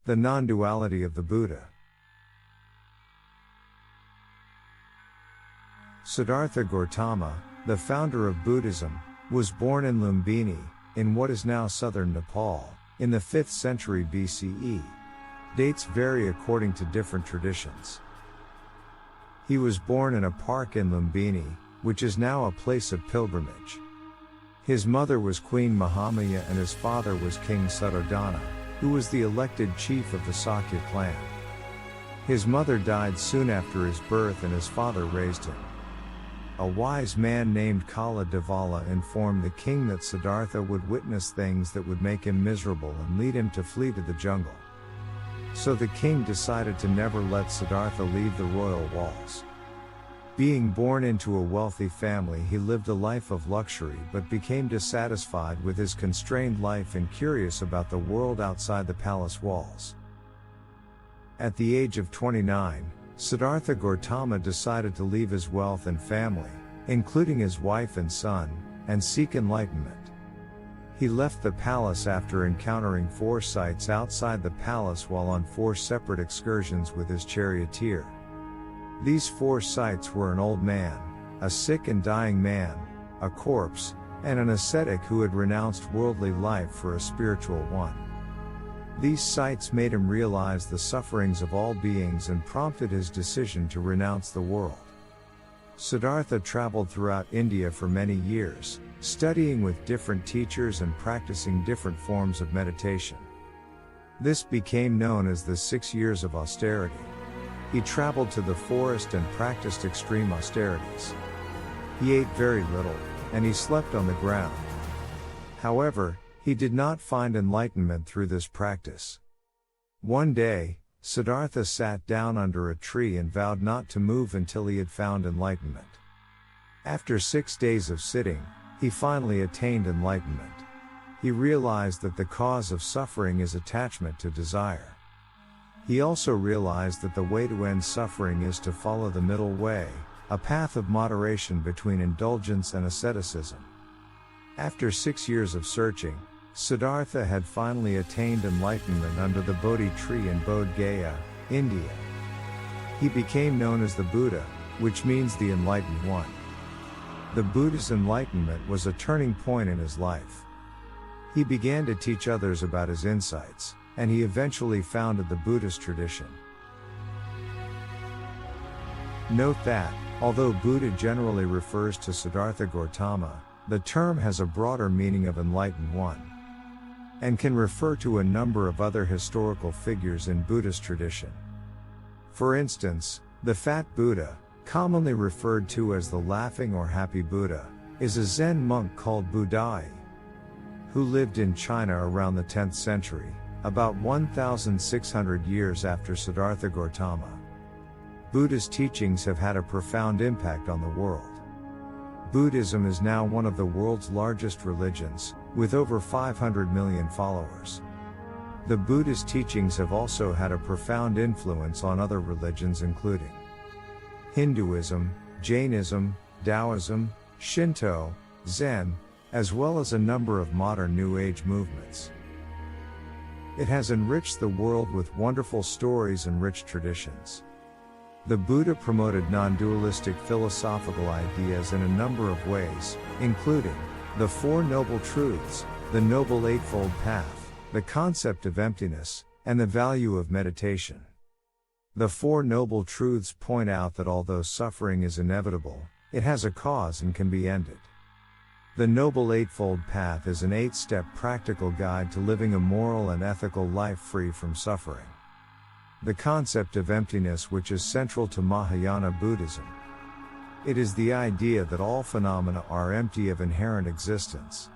The non-duality of the Buddha. Siddhartha Gautama, the founder of Buddhism, was born in Lumbini, in what is now southern Nepal, in the 5th century BCE. Dates vary according to different traditions. He was born in a park in Lumbini, which is now a place of pilgrimage. His mother was Queen Mahamaya and his father was King Suddhodana, who was the elected chief of the Sakya clan. His mother died soon after his birth and his father raised him. A wise man named Kala Devala informed the king that Siddhartha would witness things that would make him miserable and lead him to flee to the jungle. So the king decided to never let Siddhartha leave the royal walls. Being born into a wealthy family, he lived a life of luxury but became dissatisfied with his constrained life and curious about the world outside the palace walls. At the age of 29, Siddhartha Gautama decided to leave his wealth and family, including his wife and son, and seek enlightenment. He left the palace after encountering 4 sights outside the palace while on 4 separate excursions with his charioteer. These 4 sights were an old man, a sick and dying man, a corpse, and an ascetic who had renounced worldly life for a spiritual one. These sights made him realize the sufferings of all beings and prompted his decision to renounce the world. Siddhartha traveled throughout India for many years, studying with different teachers and practicing different forms of meditation. This became known as the 6 years of austerity. He traveled to the forest and practiced extreme austerities. He ate very little, and he slept on the ground. However, he did not find enlightenment through this practice. One day, Siddhartha sat down under a tree and vowed not to move until he had found enlightenment. After 6 days of sitting, he finally attained enlightenment. He realized that the cause of suffering is attachment to desire. He also realized that the way to end suffering is to follow the middle way, a path of moderation between indulgence and asceticism. After 6 years of searching, Siddhartha had finally attained enlightenment under the Bodhi tree in Bodh Gaya, India. He became known as the Buddha, which means the enlightened one. The Buddha's enlightenment was a turning point in his life. He began to teach others about his insights, and he eventually founded the Buddhist tradition. Note that, although Buddha generally refers to Siddhartha Gautama, the term has a broader meaning of enlightened one, and can refer to a number of other historical figures in Buddhist tradition. For instance, the Fat Buddha, commonly referred to as the Laughing or Happy Buddha, is a Zen monk called Buddhai, who lived in China around the 10th century, about 1,600 years after Siddhartha Gautama. Buddha's teachings have had a profound impact on the world. Buddhism is now one of the world's largest religions, with over 500 million followers. The Buddha's teachings have also had a profound influence on other religions including Hinduism, Jainism, Taoism, Shinto, Zen, as well as a number of modern New Age movements. It has enriched the world with wonderful stories and rich traditions. The Buddha promoted non-dualistic philosophical ideas in a number of ways, including the 4 Noble Truths, the Noble Eightfold Path, the concept of emptiness, and the value of meditation. The 4 Noble Truths point out that although suffering is inevitable, it has a cause and can be ended. The Noble Eightfold Path is an 8-step practical guide to living a moral and ethical life free from suffering. The concept of emptiness, which is central to Mahayana Buddhism. It is the idea that all phenomena are empty of inherent existence.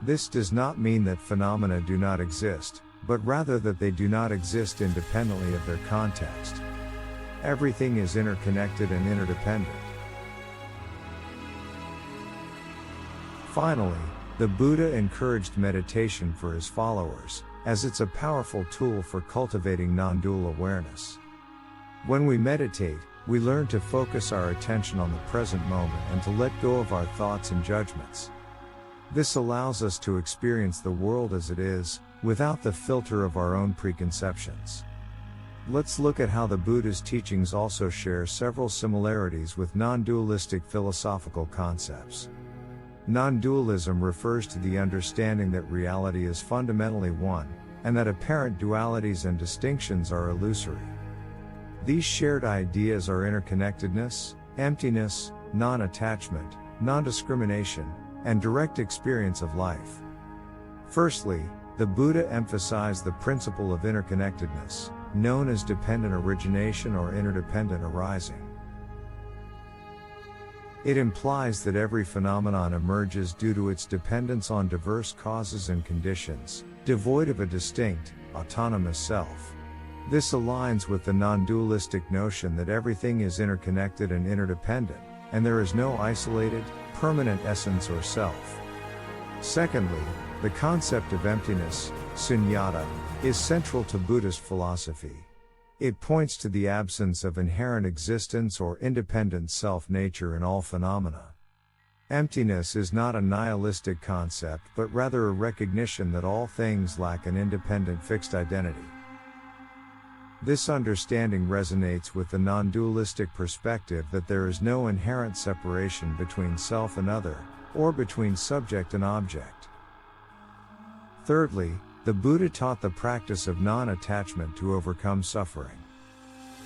This does not mean that phenomena do not exist, but rather that they do not exist independently of their context. Everything is interconnected and interdependent. Finally, the Buddha encouraged meditation for his followers, as it's a powerful tool for cultivating non-dual awareness. When we meditate, we learn to focus our attention on the present moment and to let go of our thoughts and judgments. This allows us to experience the world as it is, without the filter of our own preconceptions. Let's look at how the Buddha's teachings also share several similarities with non-dualistic philosophical concepts. Non-dualism refers to the understanding that reality is fundamentally one, and that apparent dualities and distinctions are illusory. These shared ideas are interconnectedness, emptiness, non-attachment, non-discrimination, and direct experience of life. Firstly, the Buddha emphasized the principle of interconnectedness, known as dependent origination or interdependent arising. It implies that every phenomenon emerges due to its dependence on diverse causes and conditions, devoid of a distinct, autonomous self. This aligns with the non-dualistic notion that everything is interconnected and interdependent, and there is no isolated, permanent essence or self. Secondly, the concept of emptiness, sunyata, is central to Buddhist philosophy. It points to the absence of inherent existence or independent self-nature in all phenomena. Emptiness is not a nihilistic concept but rather a recognition that all things lack an independent fixed identity. This understanding resonates with the non-dualistic perspective that there is no inherent separation between self and other, or between subject and object. Thirdly, the Buddha taught the practice of non-attachment to overcome suffering.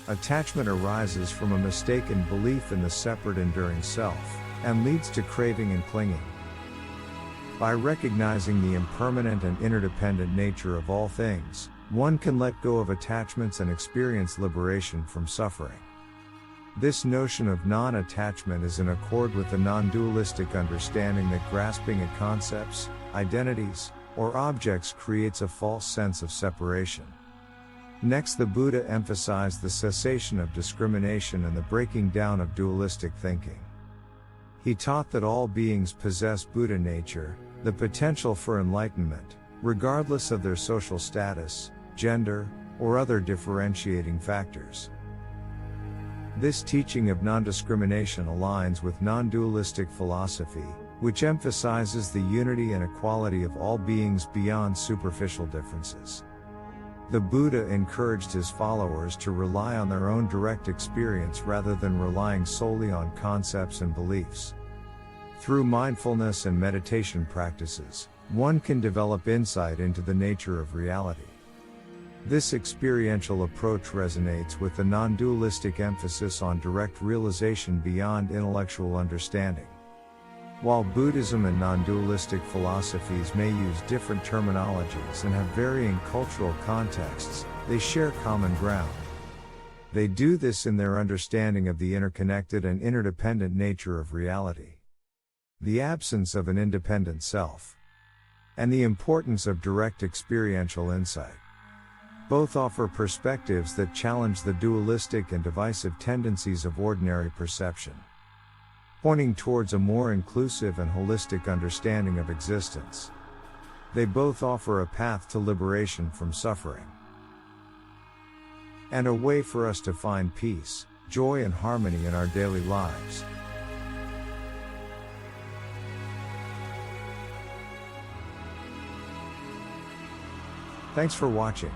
Attachment arises from a mistaken belief in the separate enduring self, and leads to craving and clinging. By recognizing the impermanent and interdependent nature of all things, one can let go of attachments and experience liberation from suffering. This notion of non-attachment is in accord with the non-dualistic understanding that grasping at concepts, identities, or objects creates a false sense of separation. Next, the Buddha emphasized the cessation of discrimination and the breaking down of dualistic thinking. He taught that all beings possess Buddha nature, the potential for enlightenment, regardless of their social status, gender, or other differentiating factors. This teaching of non-discrimination aligns with non-dualistic philosophy, which emphasizes the unity and equality of all beings beyond superficial differences. The Buddha encouraged his followers to rely on their own direct experience rather than relying solely on concepts and beliefs. Through mindfulness and meditation practices, one can develop insight into the nature of reality. This experiential approach resonates with the non-dualistic emphasis on direct realization beyond intellectual understanding. While Buddhism and non-dualistic philosophies may use different terminologies and have varying cultural contexts, they share common ground. They do this in their understanding of the interconnected and interdependent nature of reality, the absence of an independent self, and the importance of direct experiential insight. Both offer perspectives that challenge the dualistic and divisive tendencies of ordinary perception, pointing towards a more inclusive and holistic understanding of existence. They both offer a path to liberation from suffering, and a way for us to find peace, joy, and harmony in our daily lives. Thanks for watching.